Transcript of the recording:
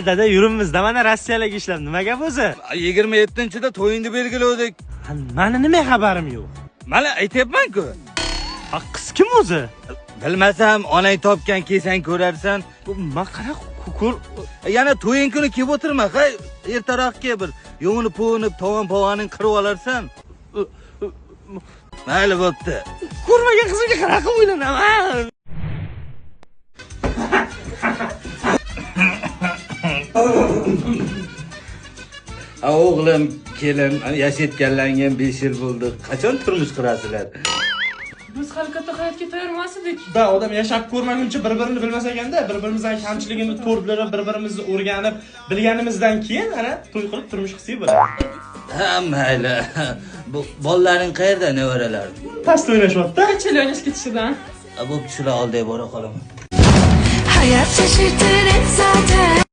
Dada yurimizda mana Rossiyaga ishlab nima gap o'zi? 27-da to'yingni belgiladik. Mani nima xabarim yo'q? Mana aytayapman-ku. Ha, qiz kim o'zi? Bilmasam, onang topgan kelsang ko'rarsan. Men qara ko'r. Yana to'ying kuni kelib o'tirma, hay, ertaroqqa bir yo'nib po'nib, tovon-povaning qirib olarsan. Mayli bo'pti. Ko'rmagan qizga qanaqa o'ylanaman? O'g'lim, kelin, yashayotganlarga 5 yil bo'ldi. Qachon turmush qurasizlar? Biz hali katta hayotga tayyor emas edik. Da odam yashab ko'rmaguncha bir-birini bilmas ekanda, bir-birimizdan kamchiligini to'rib, bir-birimizni o'rganib, bilganimizdan keyin ana to'y qilib turmush qilsak bo'ladi. Ha, mayli. Bu bolalaring qayerda, nevaralaring? Past o'ynashyapti. Qanchalik o'ynashga ketishidan. Bu shular oldiga bora qolaman. Hayat şaşırtır hep zaten.